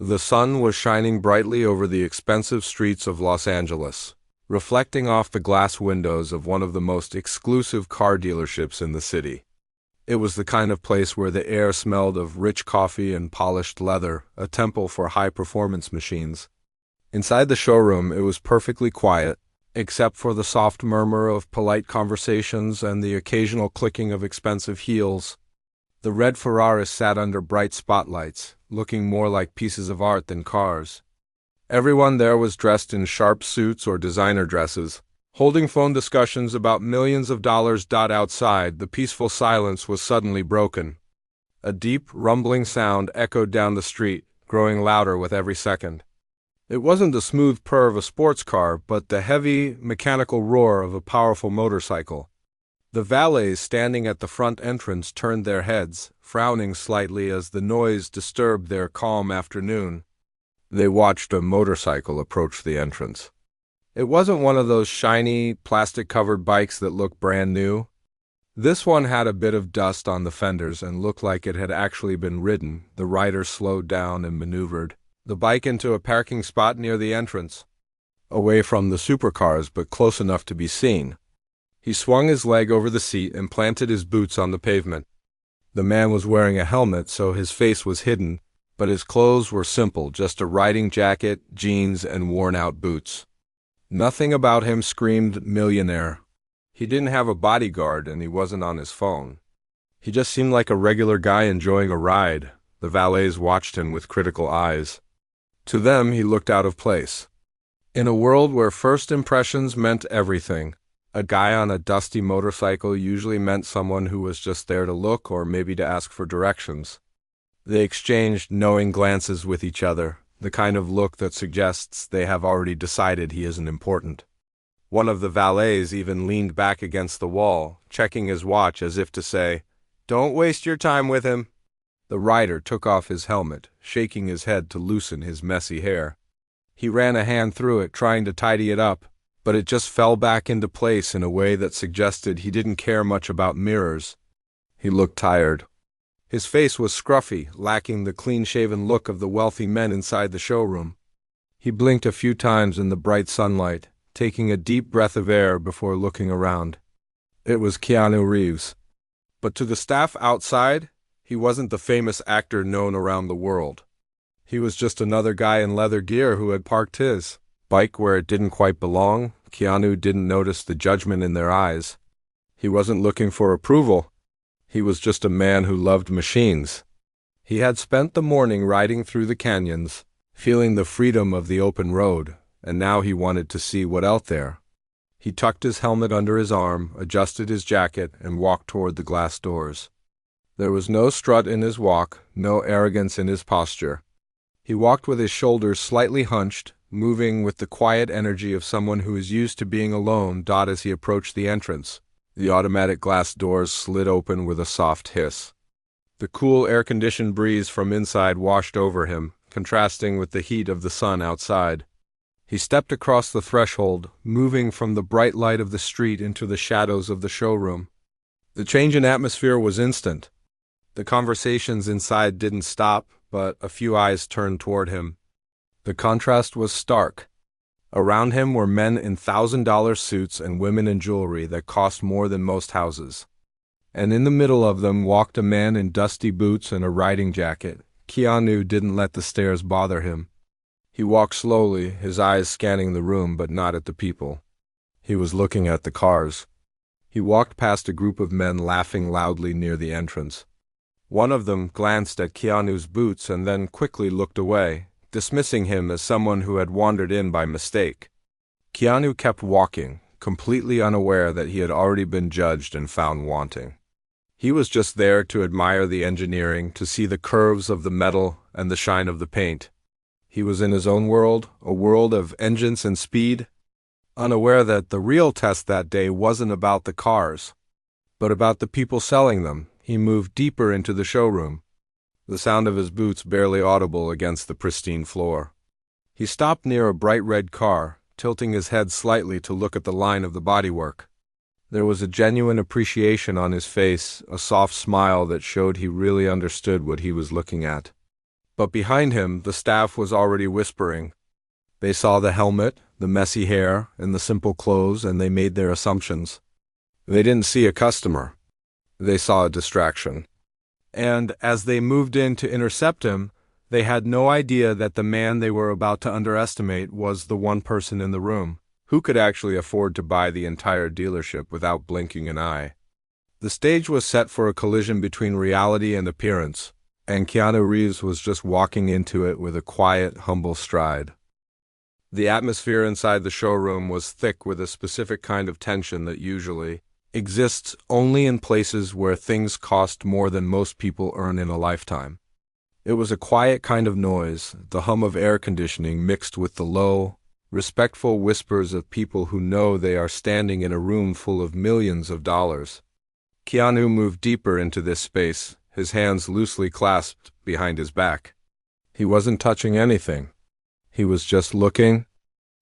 The sun was shining brightly over the expensive streets of Los Angeles, reflecting off the glass windows of one of the most exclusive car dealerships in the city. It was the kind of place where the air smelled of rich coffee and polished leather, a temple for high-performance machines. Inside the showroom, it was perfectly quiet, except for the soft murmur of polite conversations and the occasional clicking of expensive heels. The red Ferraris sat under bright spotlights, looking more like pieces of art than cars. Everyone there was dressed in sharp suits or designer dresses, holding phone discussions about millions of dollars. Outside, the peaceful silence was suddenly broken. A deep, rumbling sound echoed down the street, growing louder with every second. It wasn't the smooth purr of a sports car, but the heavy, mechanical roar of a powerful motorcycle. The valets standing at the front entrance turned their heads, frowning slightly as the noise disturbed their calm afternoon. They watched a motorcycle approach the entrance. It wasn't one of those shiny, plastic-covered bikes that look brand new. This one had a bit of dust on the fenders and looked like it had actually been ridden. The rider slowed down and maneuvered the bike into a parking spot near the entrance, away from the supercars but close enough to be seen. He swung his leg over the seat and planted his boots on the pavement. The man was wearing a helmet, so his face was hidden, but his clothes were simple, just a riding jacket, jeans, and worn-out boots. Nothing about him screamed millionaire. He didn't have a bodyguard, and he wasn't on his phone. He just seemed like a regular guy enjoying a ride. The valets watched him with critical eyes. To them, he looked out of place. In a world where first impressions meant everything, a guy on a dusty motorcycle usually meant someone who was just there to look or maybe to ask for directions. They exchanged knowing glances with each other, the kind of look that suggests they have already decided he isn't important. One of the valets even leaned back against the wall, checking his watch as if to say, "Don't waste your time with him." The rider took off his helmet, shaking his head to loosen his messy hair. He ran a hand through it, trying to tidy it up, but it just fell back into place in a way that suggested he didn't care much about mirrors. He looked tired. His face was scruffy, lacking the clean-shaven look of the wealthy men inside the showroom. He blinked a few times in the bright sunlight, taking a deep breath of air before looking around. It was Keanu Reeves. But to the staff outside, he wasn't the famous actor known around the world. He was just another guy in leather gear who had parked his bike where it didn't quite belong. Keanu didn't notice the judgment in their eyes. He wasn't looking for approval. He was just a man who loved machines. He had spent the morning riding through the canyons, feeling the freedom of the open road, and now he wanted to see what out there. He tucked his helmet under his arm, adjusted his jacket, and walked toward the glass doors. There was no strut in his walk, no arrogance in his posture. He walked with his shoulders slightly hunched, moving with the quiet energy of someone who is used to being alone. As he approached the entrance, the automatic glass doors slid open with a soft hiss. The cool air-conditioned breeze from inside washed over him, contrasting with the heat of the sun outside. He stepped across the threshold, moving from the bright light of the street into the shadows of the showroom. The change in atmosphere was instant. The conversations inside didn't stop, but a few eyes turned toward him. The contrast was stark. Around him were men in $1,000 suits and women in jewelry that cost more than most houses. And in the middle of them walked a man in dusty boots and a riding jacket. Keanu didn't let the stares bother him. He walked slowly, his eyes scanning the room but not at the people. He was looking at the cars. He walked past a group of men laughing loudly near the entrance. One of them glanced at Keanu's boots and then quickly looked away, dismissing him as someone who had wandered in by mistake. Keanu kept walking, completely unaware that he had already been judged and found wanting. He was just there to admire the engineering, to see the curves of the metal and the shine of the paint. He was in his own world, a world of engines and speed, unaware that the real test that day wasn't about the cars, but about the people selling them. He moved deeper into the showroom, the sound of his boots barely audible against the pristine floor. He stopped near a bright red car, tilting his head slightly to look at the line of the bodywork. There was a genuine appreciation on his face, a soft smile that showed he really understood what he was looking at. But behind him, the staff was already whispering. They saw the helmet, the messy hair, and the simple clothes, and they made their assumptions. They didn't see a customer. They saw a distraction. And as they moved in to intercept him, they had no idea that the man they were about to underestimate was the one person in the room who could actually afford to buy the entire dealership without blinking an eye. The stage was set for a collision between reality and appearance, and Keanu Reeves was just walking into it with a quiet, humble stride. The atmosphere inside the showroom was thick with a specific kind of tension that usually exists only in places where things cost more than most people earn in a lifetime. It was a quiet kind of noise, the hum of air conditioning mixed with the low, respectful whispers of people who know they are standing in a room full of millions of dollars. Keanu moved deeper into this space, his hands loosely clasped behind his back. He wasn't touching anything. He was just looking.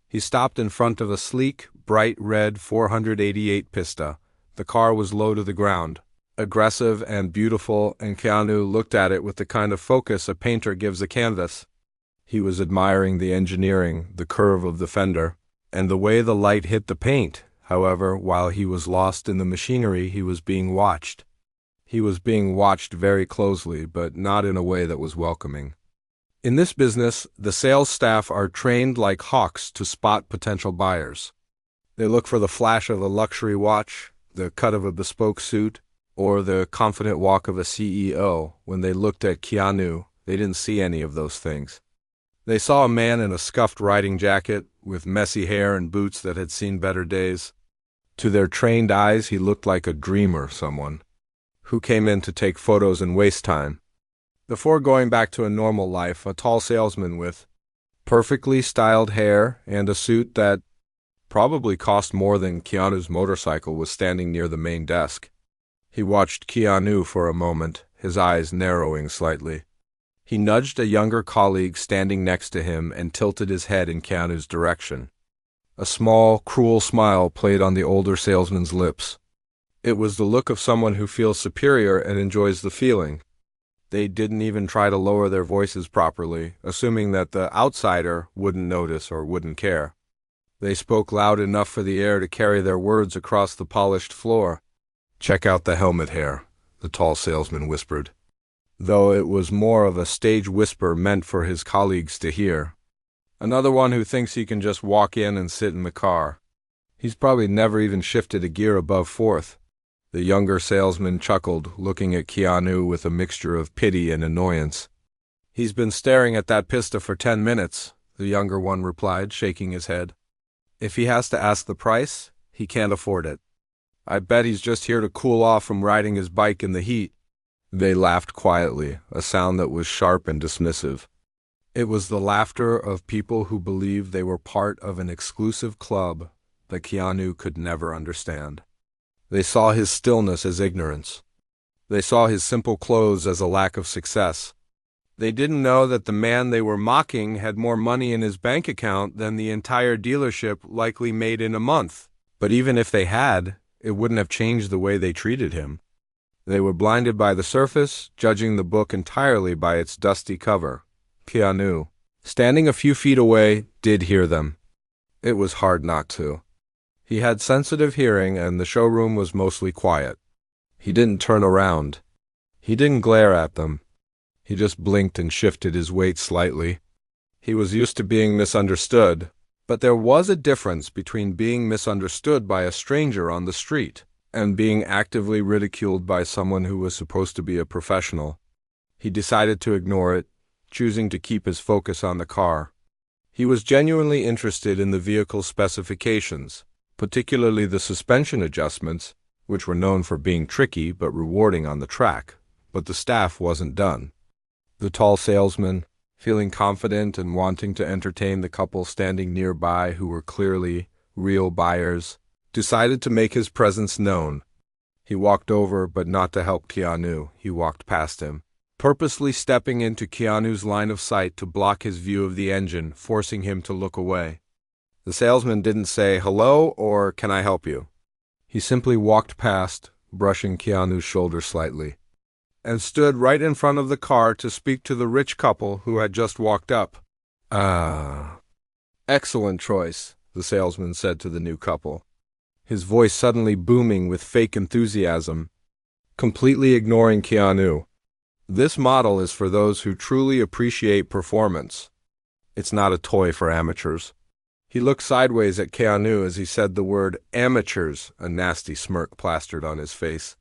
He stopped in front of a sleek, bright red 488 Pista. The car was low to the ground, aggressive and beautiful, and Keanu looked at it with the kind of focus a painter gives a canvas. He was admiring the engineering, the curve of the fender, and the way the light hit the paint. However, while he was lost in the machinery, he was being watched. He was being watched very closely, but not in a way that was welcoming. In this business, the sales staff are trained like hawks to spot potential buyers. They look for the flash of a luxury watch, the cut of a bespoke suit, or the confident walk of a CEO. When they looked at Keanu, they didn't see any of those things. They saw a man in a scuffed riding jacket, with messy hair and boots that had seen better days. To their trained eyes, he looked like a dreamer, someone who came in to take photos and waste time. Before going back to a normal life, a tall salesman with perfectly styled hair and a suit that probably cost more than Keanu's motorcycle was standing near the main desk. He watched Keanu for a moment, his eyes narrowing slightly. He nudged a younger colleague standing next to him and tilted his head in Keanu's direction. A small, cruel smile played on the older salesman's lips. It was the look of someone who feels superior and enjoys the feeling. They didn't even try to lower their voices properly, assuming that the outsider wouldn't notice or wouldn't care. They spoke loud enough for the air to carry their words across the polished floor. "Check out the helmet hair," the tall salesman whispered, though it was more of a stage whisper meant for his colleagues to hear. "Another one who thinks he can just walk in and sit in the car. He's probably never even shifted a gear above fourth." The younger salesman chuckled, looking at Keanu with a mixture of pity and annoyance. "He's been staring at that Pista for 10 minutes, the younger one replied, shaking his head. "If he has to ask the price, he can't afford it. I bet he's just here to cool off from riding his bike in the heat." They laughed quietly, a sound that was sharp and dismissive. It was the laughter of people who believed they were part of an exclusive club that Keanu could never understand. They saw his stillness as ignorance. They saw his simple clothes as a lack of success. They didn't know that the man they were mocking had more money in his bank account than the entire dealership likely made in a month. But even if they had, it wouldn't have changed the way they treated him. They were blinded by the surface, judging the book entirely by its dusty cover. Keanu, standing a few feet away, did hear them. It was hard not to. He had sensitive hearing, and the showroom was mostly quiet. He didn't turn around. He didn't glare at them. He just blinked and shifted his weight slightly. He was used to being misunderstood, but there was a difference between being misunderstood by a stranger on the street and being actively ridiculed by someone who was supposed to be a professional. He decided to ignore it, choosing to keep his focus on the car. He was genuinely interested in the vehicle's specifications, particularly the suspension adjustments, which were known for being tricky but rewarding on the track. But the staff wasn't done. The tall salesman, feeling confident and wanting to entertain the couple standing nearby who were clearly real buyers, decided to make his presence known. He walked over, but not to help Keanu. He walked past him, purposely stepping into Keanu's line of sight to block his view of the engine, forcing him to look away. The salesman didn't say, "Hello," or "Can I help you?" He simply walked past, brushing Keanu's shoulder slightly. and stood right in front of the car to speak to the rich couple who had just walked up. "Ah, excellent choice," the salesman said to the new couple, his voice suddenly booming with fake enthusiasm, completely ignoring Keanu. "This model is for those who truly appreciate performance. It's not a toy for amateurs." He looked sideways at Keanu as he said the word amateurs, a nasty smirk plastered on his face.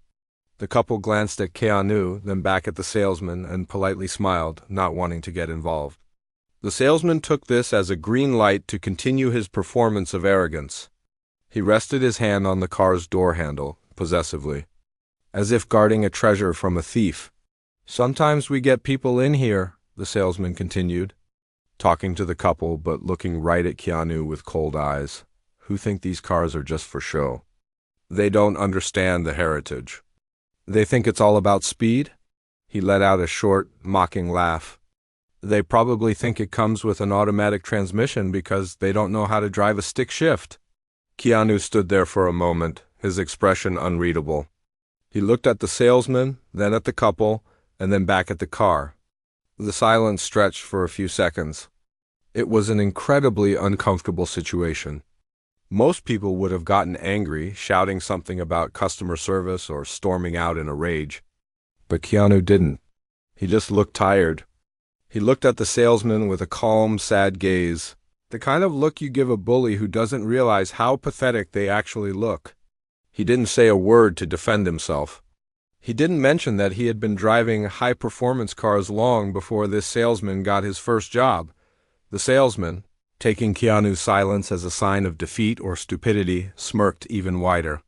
The couple glanced at Keanu, then back at the salesman, and politely smiled, not wanting to get involved. The salesman took this as a green light to continue his performance of arrogance. He rested his hand on the car's door handle, possessively, as if guarding a treasure from a thief. "Sometimes we get people in here," the salesman continued, talking to the couple but looking right at Keanu with cold eyes, "who think these cars are just for show. They don't understand the heritage. They think it's all about speed?" He let out a short, mocking laugh. "They probably think it comes with an automatic transmission because they don't know how to drive a stick shift." Keanu stood there for a moment, his expression unreadable. He looked at the salesman, then at the couple, and then back at the car. The silence stretched for a few seconds. It was an incredibly uncomfortable situation. Most people would have gotten angry, shouting something about customer service or storming out in a rage. But Keanu didn't. He just looked tired. He looked at the salesman with a calm, sad gaze, the kind of look you give a bully who doesn't realize how pathetic they actually look. He didn't say a word to defend himself. He didn't mention that he had been driving high-performance cars long before this salesman got his first job. The salesman, taking Keanu's silence as a sign of defeat or stupidity, smirked even wider.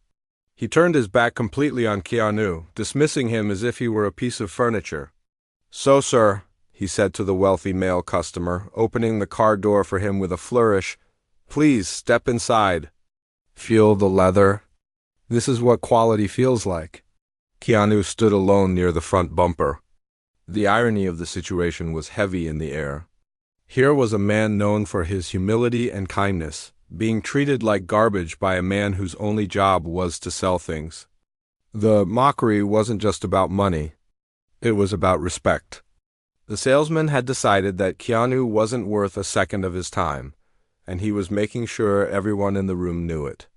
He turned his back completely on Keanu, dismissing him as if he were a piece of furniture. "So, sir," he said to the wealthy male customer, opening the car door for him with a flourish, "please step inside. Feel the leather. This is what quality feels like." Keanu stood alone near the front bumper. The irony of the situation was heavy in the air. Here was a man known for his humility and kindness, being treated like garbage by a man whose only job was to sell things. The mockery wasn't just about money. It was about respect. The salesman had decided that Keanu wasn't worth a second of his time, and he was making sure everyone in the room knew it.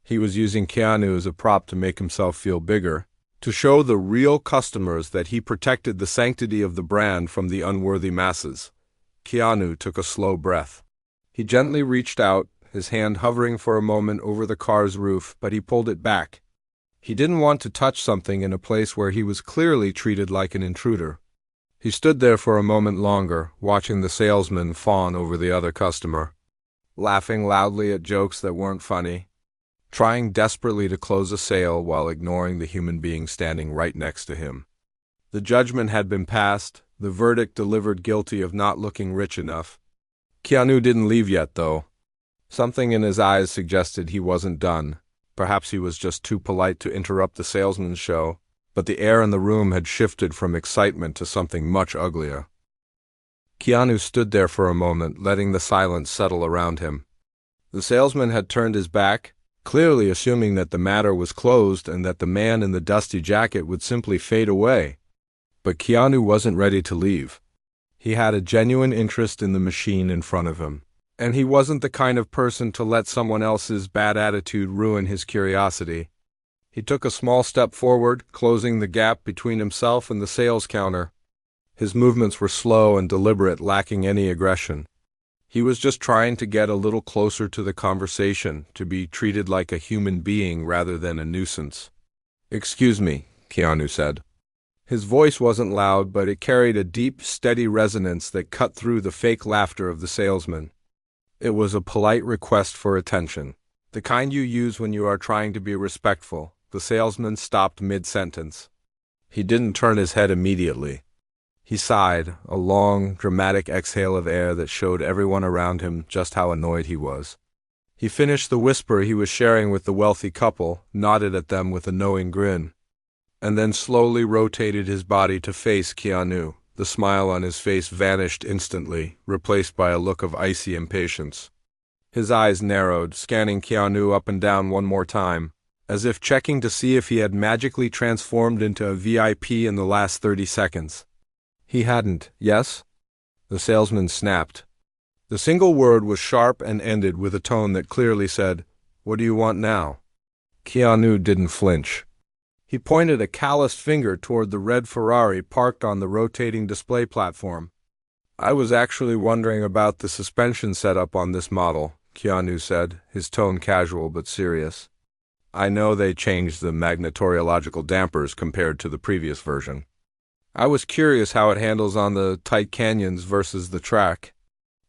He was using Keanu as a prop to make himself feel bigger, to show the real customers that he protected the sanctity of the brand from the unworthy masses. Keanu took a slow breath. He gently reached out, his hand hovering for a moment over the car's roof, but he pulled it back. He didn't want to touch something in a place where he was clearly treated like an intruder. He stood there for a moment longer, watching the salesman fawn over the other customer, laughing loudly at jokes that weren't funny, trying desperately to close a sale while ignoring the human being standing right next to him. The judgment had been passed, the verdict delivered guilty of not looking rich enough. Keanu didn't leave yet, though. Something in his eyes suggested he wasn't done. Perhaps he was just too polite to interrupt the salesman's show, but the air in the room had shifted from excitement to something much uglier. Keanu stood there for a moment, letting the silence settle around him. The salesman had turned his back, clearly assuming that the matter was closed and that the man in the dusty jacket would simply fade away. But Keanu wasn't ready to leave. He had a genuine interest in the machine in front of him, and he wasn't the kind of person to let someone else's bad attitude ruin his curiosity. He took a small step forward, closing the gap between himself and the sales counter. His movements were slow and deliberate, lacking any aggression. He was just trying to get a little closer to the conversation, to be treated like a human being rather than a nuisance. "Excuse me," Keanu said. His voice wasn't loud, but it carried a deep, steady resonance that cut through the fake laughter of the salesman. It was a polite request for attention, the kind you use when you are trying to be respectful. The salesman stopped mid-sentence. He didn't turn his head immediately. He sighed, a long, dramatic exhale of air that showed everyone around him just how annoyed he was. He finished the whisper he was sharing with the wealthy couple, nodded at them with a knowing grin, and then slowly rotated his body to face Keanu. The smile on his face vanished instantly, replaced by a look of icy impatience. His eyes narrowed, scanning Keanu up and down one more time, as if checking to see if he had magically transformed into a VIP in the last 30 seconds. He hadn't, yes? The salesman snapped. The single word was sharp and ended with a tone that clearly said, "What do you want now?" Keanu didn't flinch. He pointed a calloused finger toward the red Ferrari parked on the rotating display platform. "I was actually wondering about the suspension setup on this model," Keanu said, his tone casual but serious. "I know they changed the magnetorological dampers compared to the previous version. I was curious how it handles on the tight canyons versus the track.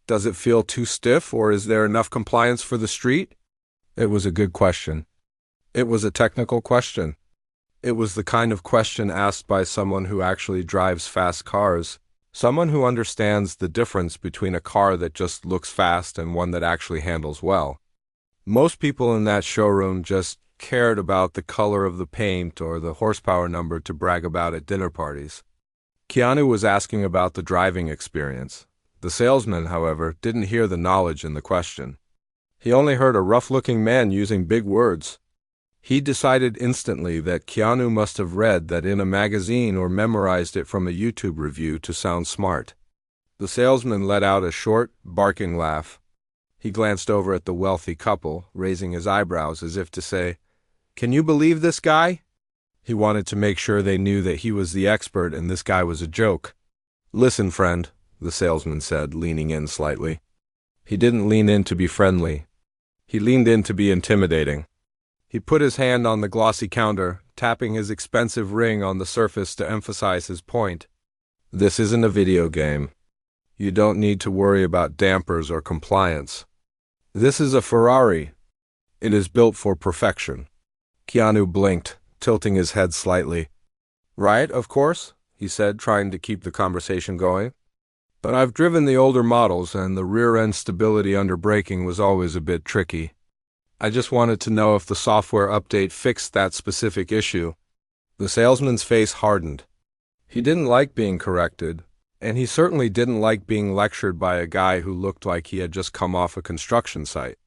Does it feel too stiff, or is there enough compliance for the street?" It was a good question. It was a technical question. It was the kind of question asked by someone who actually drives fast cars, someone who understands the difference between a car that just looks fast and one that actually handles well. Most people in that showroom just cared about the color of the paint or the horsepower number to brag about at dinner parties. Keanu was asking about the driving experience. The salesman, however, didn't hear the knowledge in the question. He only heard a rough-looking man using big words. He decided instantly that Keanu must have read that in a magazine or memorized it from a YouTube review to sound smart. The salesman let out a short, barking laugh. He glanced over at the wealthy couple, raising his eyebrows as if to say, "Can you believe this guy?" He wanted to make sure they knew that he was the expert and this guy was a joke. "Listen, friend," the salesman said, leaning in slightly. He didn't lean in to be friendly. He leaned in to be intimidating. He put his hand on the glossy counter, tapping his expensive ring on the surface to emphasize his point. "This isn't a video game. You don't need to worry about dampers or compliance. This is a Ferrari. It is built for perfection." Keanu blinked, tilting his head slightly. "Right, of course," he said, trying to keep the conversation going. "But I've driven the older models, and the rear-end stability under braking was always a bit tricky. I just wanted to know if the software update fixed that specific issue." The salesman's face hardened. He didn't like being corrected, and he certainly didn't like being lectured by a guy who looked like he had just come off a construction site.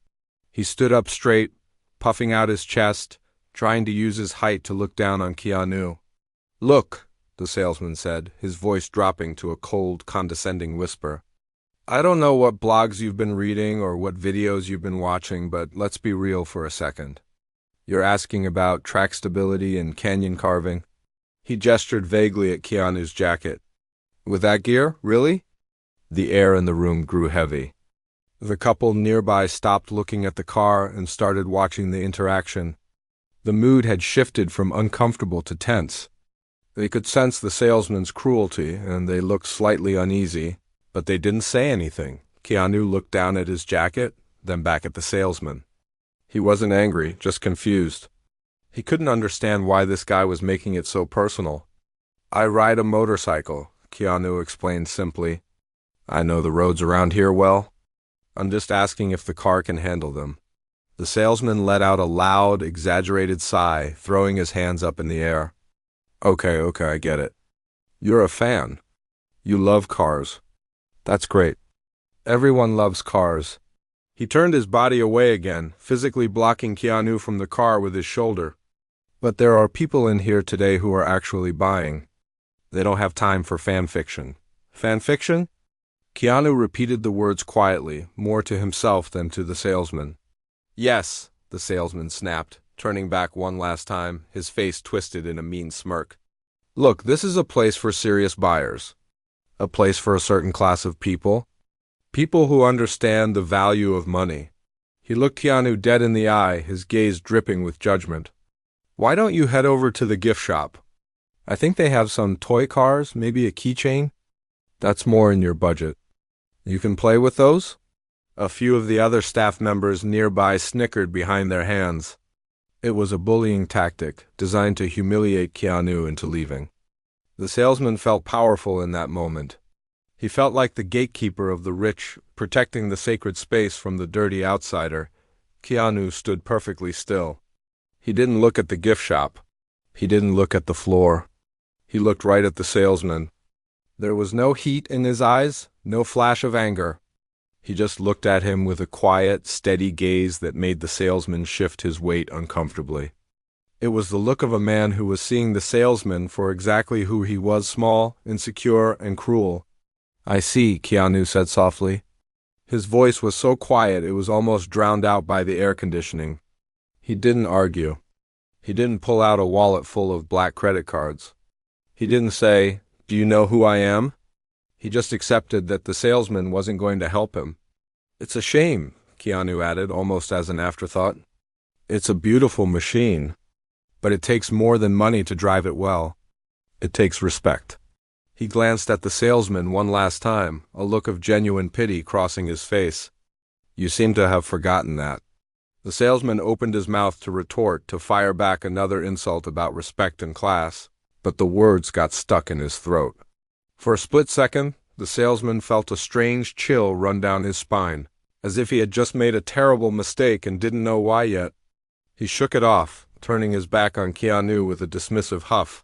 He stood up straight, puffing out his chest, trying to use his height to look down on Keanu. "Look," the salesman said, his voice dropping to a cold, condescending whisper. "I don't know what blogs you've been reading or what videos you've been watching, but let's be real for a second. You're asking about track stability and canyon carving?" He gestured vaguely at Keanu's jacket. "With that gear, really?" The air in the room grew heavy. The couple nearby stopped looking at the car and started watching the interaction. The mood had shifted from uncomfortable to tense. They could sense the salesman's cruelty, and they looked slightly uneasy, but they didn't say anything. Keanu looked down at his jacket, then back at the salesman. He wasn't angry, just confused. He couldn't understand why this guy was making it so personal. "I ride a motorcycle," Keanu explained simply. "I know the roads around here well. I'm just asking if the car can handle them." The salesman let out a loud, exaggerated sigh, throwing his hands up in the air. Okay, I get it. You're a fan. You love cars. That's great. Everyone loves cars." He turned his body away again, physically blocking Keanu from the car with his shoulder. "But there are people in here today who are actually buying. They don't have time for fan fiction." "Fan fiction?" Keanu repeated the words quietly, more to himself than to the salesman. "Yes," the salesman snapped, turning back one last time, his face twisted in a mean smirk. "Look, this is a place for serious buyers. A place for a certain class of people. People who understand the value of money." He looked Keanu dead in the eye, his gaze dripping with judgment. "Why don't you head over to the gift shop? I think they have some toy cars, maybe a keychain. That's more in your budget. You can play with those?" A few of the other staff members nearby snickered behind their hands. It was a bullying tactic, designed to humiliate Keanu into leaving. The salesman felt powerful in that moment. He felt like the gatekeeper of the rich, protecting the sacred space from the dirty outsider. Keanu stood perfectly still. He didn't look at the gift shop. He didn't look at the floor. He looked right at the salesman. There was no heat in his eyes, no flash of anger. He just looked at him with a quiet, steady gaze that made the salesman shift his weight uncomfortably. It was the look of a man who was seeing the salesman for exactly who he was: small, insecure, and cruel. "I see," Keanu said softly. His voice was so quiet it was almost drowned out by the air conditioning. He didn't argue. He didn't pull out a wallet full of black credit cards. He didn't say, "Do you know who I am?" He just accepted that the salesman wasn't going to help him. "It's a shame," Keanu added, almost as an afterthought. "It's a beautiful machine, but it takes more than money to drive it well. It takes respect." He glanced at the salesman one last time, a look of genuine pity crossing his face. "You seem to have forgotten that." The salesman opened his mouth to retort, to fire back another insult about respect and class, but the words got stuck in his throat. For a split second, the salesman felt a strange chill run down his spine, as if he had just made a terrible mistake and didn't know why yet. He shook it off, turning his back on Keanu with a dismissive huff.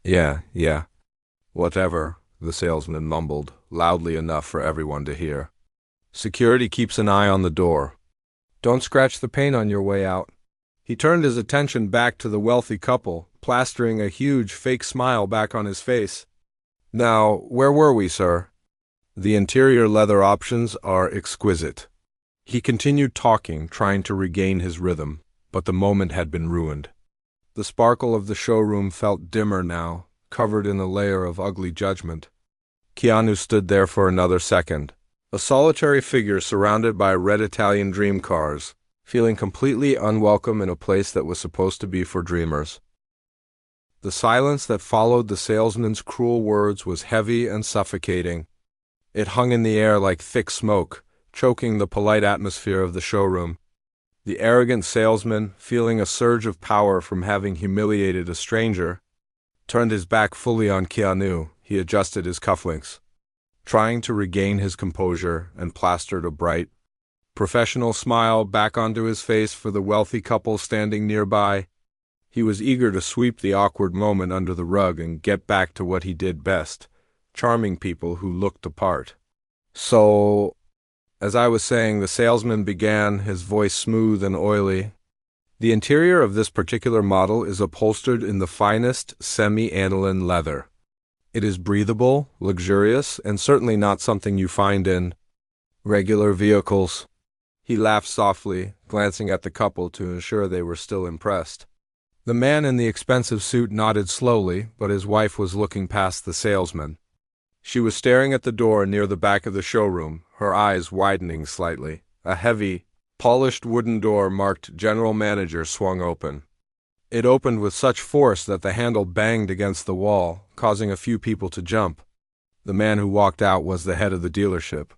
Yeah. Whatever," the salesman mumbled, loudly enough for everyone to hear. "Security keeps an eye on the door. Don't scratch the paint on your way out." He turned his attention back to the wealthy couple, plastering a huge fake smile back on his face. "Now, where were we, sir?" "The interior leather options are exquisite." He continued talking, trying to regain his rhythm, but the moment had been ruined. The sparkle of the showroom felt dimmer now, covered in a layer of ugly judgment. Keanu stood there for another second, a solitary figure surrounded by red Italian dream cars, feeling completely unwelcome in a place that was supposed to be for dreamers. The silence that followed the salesman's cruel words was heavy and suffocating. It hung in the air like thick smoke, choking the polite atmosphere of the showroom. The arrogant salesman, feeling a surge of power from having humiliated a stranger, turned his back fully on Keanu. He adjusted his cufflinks, trying to regain his composure, and plastered a bright, professional smile back onto his face for the wealthy couple standing nearby. He was eager to sweep the awkward moment under the rug and get back to what he did best, charming people who looked the part. "So, as I was saying," the salesman began, his voice smooth and oily, "the interior of this particular model is upholstered in the finest semi-aniline leather. It is breathable, luxurious, and certainly not something you find in regular vehicles." He laughed softly, glancing at the couple to ensure they were still impressed. The man in the expensive suit nodded slowly, but his wife was looking past the salesman. She was staring at the door near the back of the showroom, her eyes widening slightly. A heavy, polished wooden door marked General Manager swung open. It opened with such force that the handle banged against the wall, causing a few people to jump. The man who walked out was the head of the dealership.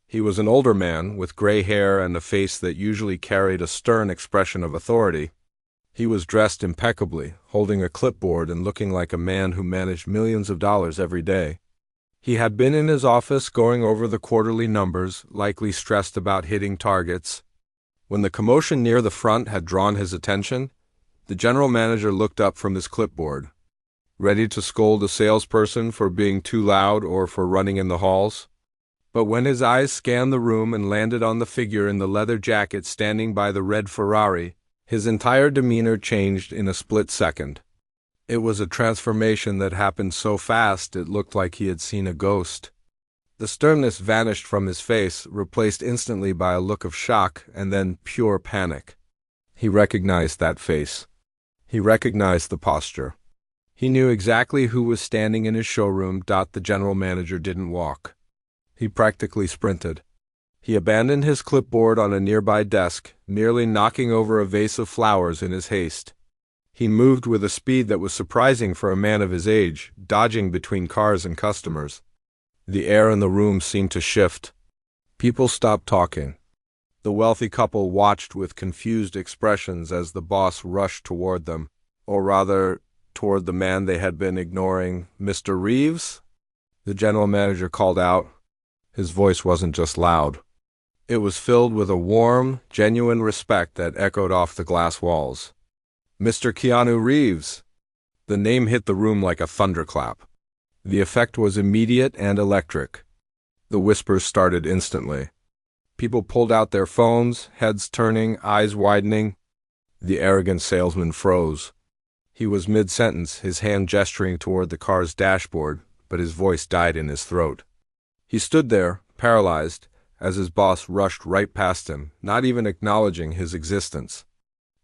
He was an older man, with gray hair and a face that usually carried a stern expression of authority. He was dressed impeccably, holding a clipboard and looking like a man who managed millions of dollars every day. He had been in his office going over the quarterly numbers, likely stressed about hitting targets. When the commotion near the front had drawn his attention, the general manager looked up from his clipboard, ready to scold a salesperson for being too loud or for running in the halls. But when his eyes scanned the room and landed on the figure in the leather jacket standing by the red Ferrari, his entire demeanor changed in a split second. It was a transformation that happened so fast it looked like he had seen a ghost. The sternness vanished from his face, replaced instantly by a look of shock and then pure panic. He recognized that face. He recognized the posture. He knew exactly who was standing in his showroom. The general manager didn't walk. He practically sprinted. He abandoned his clipboard on a nearby desk, merely knocking over a vase of flowers in his haste. He moved with a speed that was surprising for a man of his age, dodging between cars and customers. The air in the room seemed to shift. People stopped talking. The wealthy couple watched with confused expressions as the boss rushed toward them, or rather, toward the man they had been ignoring. "Mr. Reeves?" the general manager called out. His voice wasn't just loud. It was filled with a warm, genuine respect that echoed off the glass walls. "Mr. Keanu Reeves." The name hit the room like a thunderclap. The effect was immediate and electric. The whispers started instantly. People pulled out their phones, heads turning, eyes widening. The arrogant salesman froze. He was mid-sentence, his hand gesturing toward the car's dashboard, but his voice died in his throat. He stood there, paralyzed, as his boss rushed right past him, not even acknowledging his existence.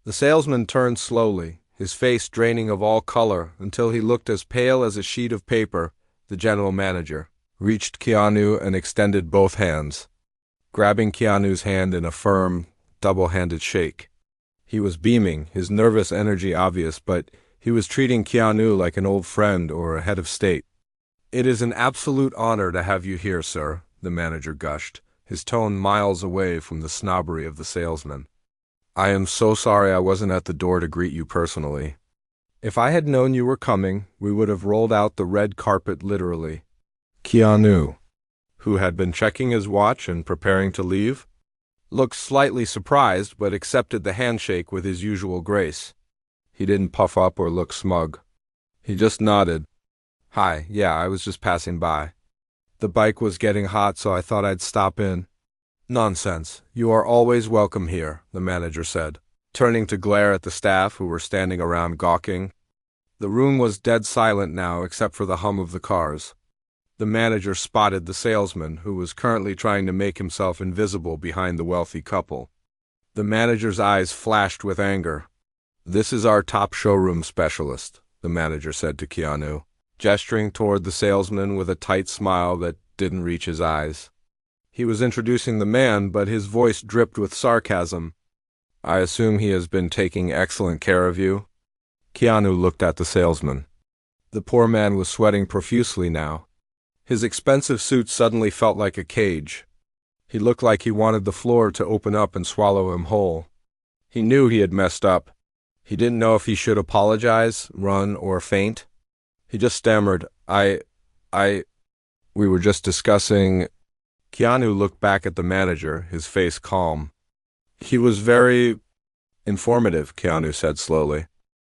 The salesman turned slowly, his face draining of all color until he looked as pale as a sheet of paper. The general manager reached Keanu and extended both hands, grabbing Keanu's hand in a firm, double-handed shake. He was beaming, his nervous energy obvious, but he was treating Keanu like an old friend or a head of state. "It is an absolute honor to have you here, sir," the manager gushed, his tone miles away from the snobbery of the salesman. "I am so sorry I wasn't at the door to greet you personally. If I had known you were coming, we would have rolled out the red carpet literally." Keanu, who had been checking his watch and preparing to leave, looked slightly surprised but accepted the handshake with his usual grace. He didn't puff up or look smug. He just nodded. "Hi, yeah, I was just passing by. The bike was getting hot, so I thought I'd stop in." "Nonsense. You are always welcome here," the manager said, turning to glare at the staff who were standing around gawking. The room was dead silent now except for the hum of the cars. The manager spotted the salesman, who was currently trying to make himself invisible behind the wealthy couple. The manager's eyes flashed with anger. "This is our top showroom specialist," the manager said to Keanu, gesturing toward the salesman with a tight smile that didn't reach his eyes. He was introducing the man, but his voice dripped with sarcasm. "I assume he has been taking excellent care of you?" Keanu looked at the salesman. The poor man was sweating profusely now. His expensive suit suddenly felt like a cage. He looked like he wanted the floor to open up and swallow him whole. He knew he had messed up. He didn't know if he should apologize, run, or faint. He just stammered, we were just discussing." Keanu looked back at the manager, his face calm. "He was very informative," Keanu said slowly.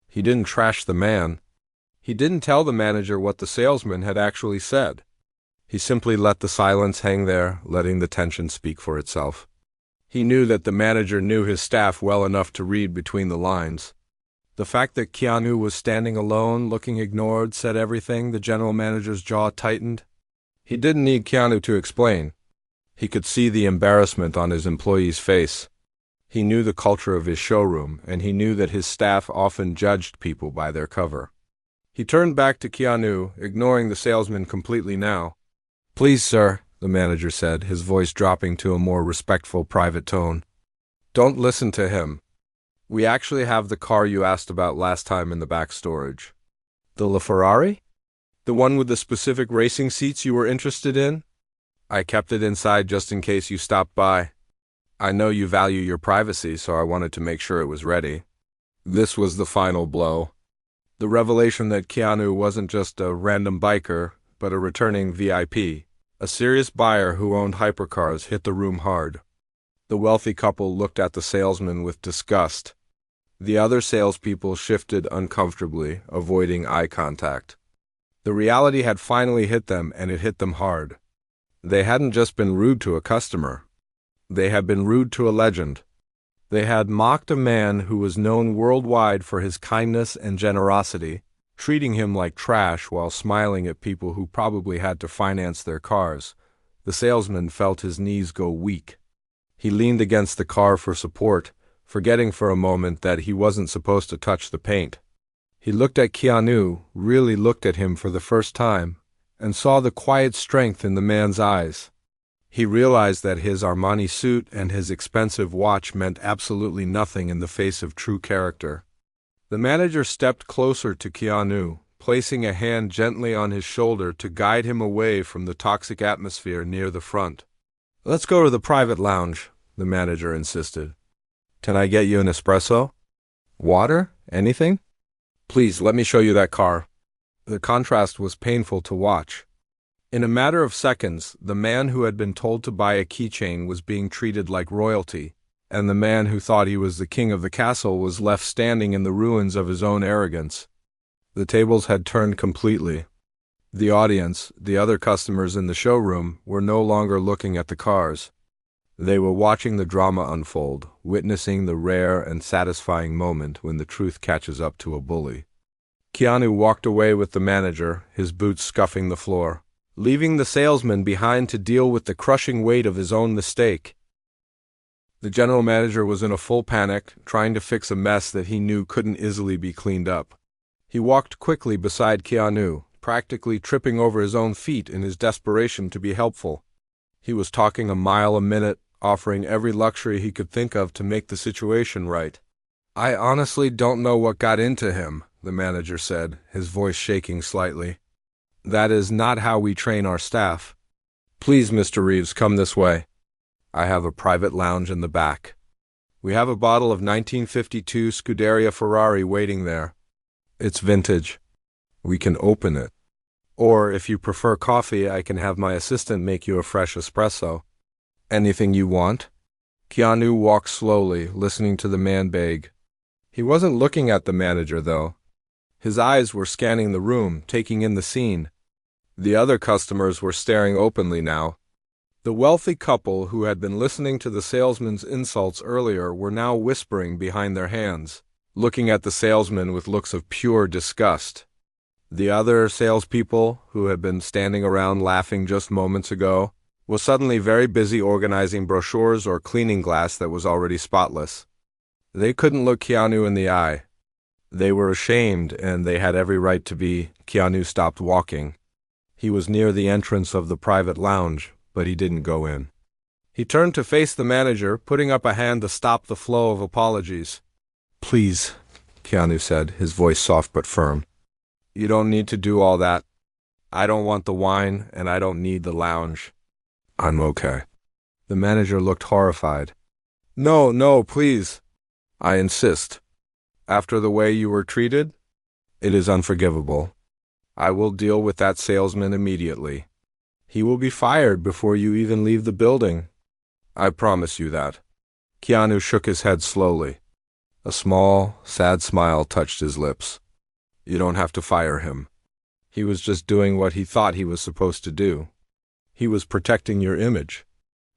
He didn't trash the man. He didn't tell the manager what the salesman had actually said. He simply let the silence hang there, letting the tension speak for itself. He knew that the manager knew his staff well enough to read between the lines. The fact that Keanu was standing alone, looking ignored, said everything. The general manager's jaw tightened. He didn't need Keanu to explain. He could see the embarrassment on his employee's face. He knew the culture of his showroom, and he knew that his staff often judged people by their cover. He turned back to Keanu, ignoring the salesman completely now. "Please, sir," the manager said, his voice dropping to a more respectful private tone. "Don't listen to him. We actually have the car you asked about last time in the back storage." "The Ferrari? The one with the specific racing seats you were interested in?" "I kept it inside just in case you stopped by. I know you value your privacy, so I wanted to make sure it was ready." This was the final blow. The revelation that Keanu wasn't just a random biker, but a returning VIP, a serious buyer who owned hypercars, hit the room hard. The wealthy couple looked at the salesman with disgust. The other salespeople shifted uncomfortably, avoiding eye contact. The reality had finally hit them, and it hit them hard. They hadn't just been rude to a customer. They had been rude to a legend. They had mocked a man who was known worldwide for his kindness and generosity, treating him like trash while smiling at people who probably had to finance their cars. The salesman felt his knees go weak. He leaned against the car for support, forgetting for a moment that he wasn't supposed to touch the paint. He looked at Keanu, really looked at him for the first time, and saw the quiet strength in the man's eyes. He realized that his Armani suit and his expensive watch meant absolutely nothing in the face of true character. The manager stepped closer to Keanu, placing a hand gently on his shoulder to guide him away from the toxic atmosphere near the front. "Let's go to the private lounge," the manager insisted. "Can I get you an espresso? Water? Anything? Please, let me show you that car." The contrast was painful to watch. In a matter of seconds, the man who had been told to buy a keychain was being treated like royalty, and the man who thought he was the king of the castle was left standing in the ruins of his own arrogance. The tables had turned completely. The audience, the other customers in the showroom, were no longer looking at the cars. They were watching the drama unfold, witnessing the rare and satisfying moment when the truth catches up to a bully. Keanu walked away with the manager, his boots scuffing the floor, leaving the salesman behind to deal with the crushing weight of his own mistake. The general manager was in a full panic, trying to fix a mess that he knew couldn't easily be cleaned up. He walked quickly beside Keanu, practically tripping over his own feet in his desperation to be helpful. He was talking a mile a minute, offering every luxury he could think of to make the situation right. "I honestly don't know what got into him," the manager said, his voice shaking slightly. "That is not how we train our staff. Please, Mr. Reeves, come this way. I have a private lounge in the back. We have a bottle of 1952 Scuderia Ferrari waiting there. It's vintage. We can open it. Or, if you prefer coffee, I can have my assistant make you a fresh espresso. Anything you want?" Keanu walked slowly, listening to the man beg. He wasn't looking at the manager, though. His eyes were scanning the room, taking in the scene. The other customers were staring openly now. The wealthy couple who had been listening to the salesman's insults earlier were now whispering behind their hands, looking at the salesman with looks of pure disgust. The other salespeople, who had been standing around laughing just moments ago, were suddenly very busy organizing brochures or cleaning glass that was already spotless. They couldn't look Keanu in the eye. They were ashamed, and they had every right to be. Keanu stopped walking. He was near the entrance of the private lounge, but he didn't go in. He turned to face the manager, putting up a hand to stop the flow of apologies. "Please," Keanu said, his voice soft but firm. "You don't need to do all that. I don't want the wine, and I don't need the lounge. I'm okay." The manager looked horrified. No, please. I insist. After the way you were treated, it is unforgivable. I will deal with that salesman immediately. He will be fired before you even leave the building. I promise you that." Keanu shook his head slowly. A small, sad smile touched his lips. "You don't have to fire him. He was just doing what he thought he was supposed to do. He was protecting your image."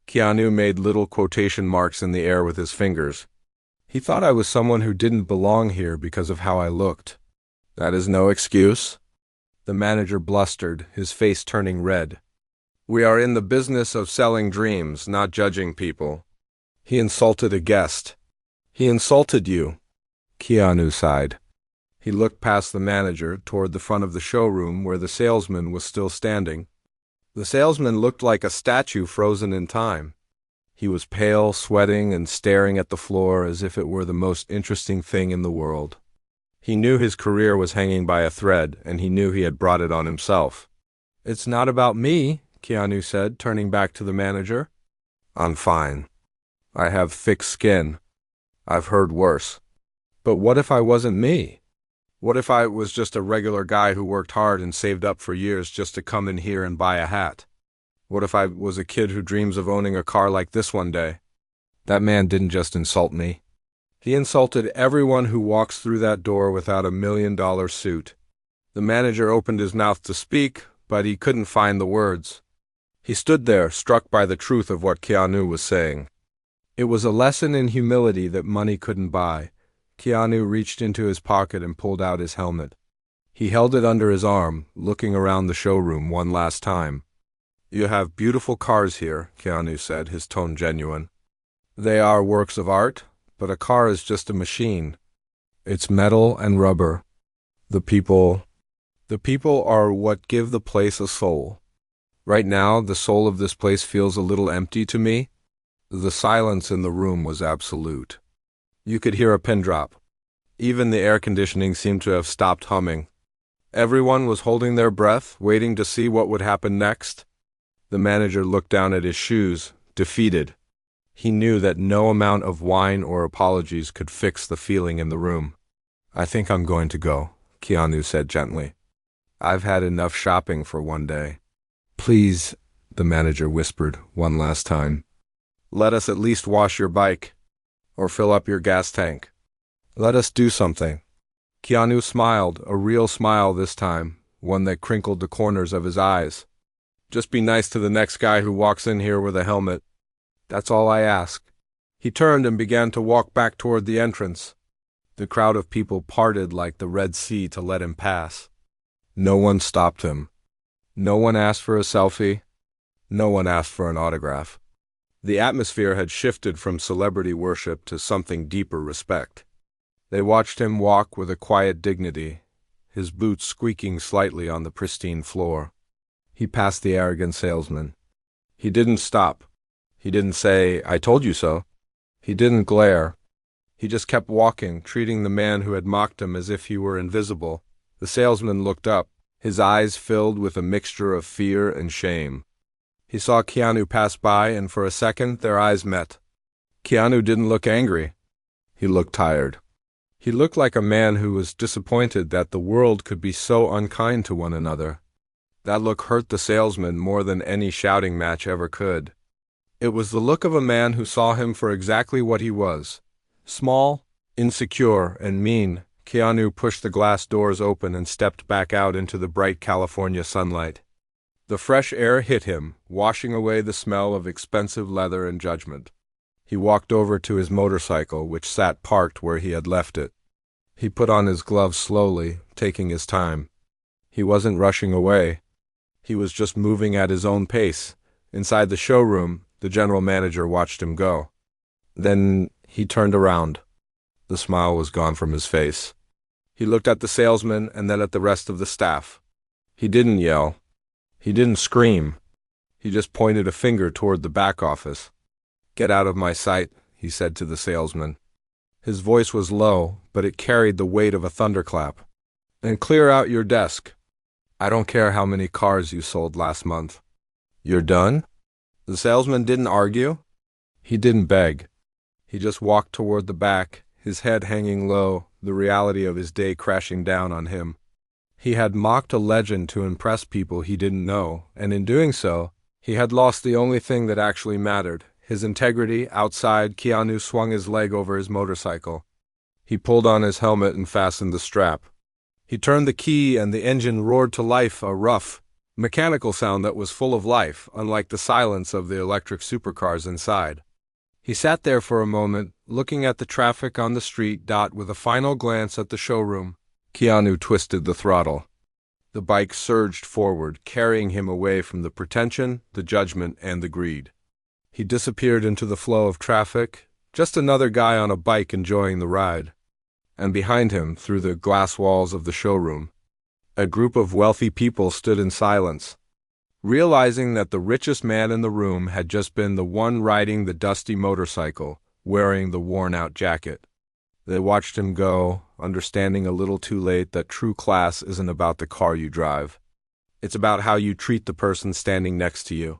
Keanu made little quotation marks in the air with his fingers. "He thought I was someone who didn't belong here because of how I looked. That is no excuse." The manager blustered, his face turning red. "We are in the business of selling dreams, not judging people. He insulted a guest. He insulted you." Keanu sighed. He looked past the manager toward the front of the showroom where the salesman was still standing. The salesman looked like a statue frozen in time. He was pale, sweating, and staring at the floor as if it were the most interesting thing in the world. He knew his career was hanging by a thread, and he knew he had brought it on himself. "It's not about me," Keanu said, turning back to the manager. "I'm fine. I have thick skin. I've heard worse. But what if I wasn't me? What if I was just a regular guy who worked hard and saved up for years just to come in here and buy a hat? What if I was a kid who dreams of owning a car like this one day? That man didn't just insult me. He insulted everyone who walks through that door without a $1 million suit." The manager opened his mouth to speak, but he couldn't find the words. He stood there, struck by the truth of what Keanu was saying. It was a lesson in humility that money couldn't buy. Keanu reached into his pocket and pulled out his helmet. He held it under his arm, looking around the showroom one last time. "You have beautiful cars here," Keanu said, his tone genuine. "They are works of art, but a car is just a machine. It's metal and rubber. The people are what give the place a soul. Right now, the soul of this place feels a little empty to me." The silence in the room was absolute. You could hear a pin drop. Even the air conditioning seemed to have stopped humming. Everyone was holding their breath, waiting to see what would happen next. The manager looked down at his shoes, defeated. He knew that no amount of wine or apologies could fix the feeling in the room. "I think I'm going to go," Keanu said gently. "I've had enough shopping for one day." "Please," the manager whispered one last time. "Let us at least wash your bike. Or fill up your gas tank. Let us do something." Keanu smiled, a real smile this time, one that crinkled the corners of his eyes. "Just be nice to the next guy who walks in here with a helmet. That's all I ask." He turned and began to walk back toward the entrance. The crowd of people parted like the Red Sea to let him pass. No one stopped him. No one asked for a selfie. No one asked for an autograph. The atmosphere had shifted from celebrity worship to something deeper respect. They watched him walk with a quiet dignity, his boots squeaking slightly on the pristine floor. He passed the arrogant salesman. He didn't stop. He didn't say, "I told you so." He didn't glare. He just kept walking, treating the man who had mocked him as if he were invisible. The salesman looked up, his eyes filled with a mixture of fear and shame. He saw Keanu pass by, and for a second their eyes met. Keanu didn't look angry. He looked tired. He looked like a man who was disappointed that the world could be so unkind to one another. That look hurt the salesman more than any shouting match ever could. It was the look of a man who saw him for exactly what he was. Small, insecure, and mean. Keanu pushed the glass doors open and stepped back out into the bright California sunlight. The fresh air hit him, washing away the smell of expensive leather and judgment. He walked over to his motorcycle, which sat parked where he had left it. He put on his gloves slowly, taking his time. He wasn't rushing away. He was just moving at his own pace. Inside the showroom, the general manager watched him go. Then he turned around. The smile was gone from his face. He looked at the salesman and then at the rest of the staff. He didn't yell. He didn't scream. He just pointed a finger toward the back office. "Get out of my sight," he said to the salesman. His voice was low, but it carried the weight of a thunderclap. "And clear out your desk. I don't care how many cars you sold last month." "You're done?" The salesman didn't argue. He didn't beg. He just walked toward the back, his head hanging low, the reality of his day crashing down on him. He had mocked a legend to impress people he didn't know, and in doing so, he had lost the only thing that actually mattered, his integrity. Outside, Keanu swung his leg over his motorcycle. He pulled on his helmet and fastened the strap. He turned the key and the engine roared to life, a rough, mechanical sound that was full of life, unlike the silence of the electric supercars inside. He sat there for a moment, looking at the traffic on the street. With a final glance at the showroom, Keanu twisted the throttle. The bike surged forward, carrying him away from the pretension, the judgment, and the greed. He disappeared into the flow of traffic, just another guy on a bike enjoying the ride. And behind him, through the glass walls of the showroom, a group of wealthy people stood in silence, realizing that the richest man in the room had just been the one riding the dusty motorcycle, wearing the worn-out jacket. They watched him go, understanding a little too late that true class isn't about the car you drive. It's about how you treat the person standing next to you.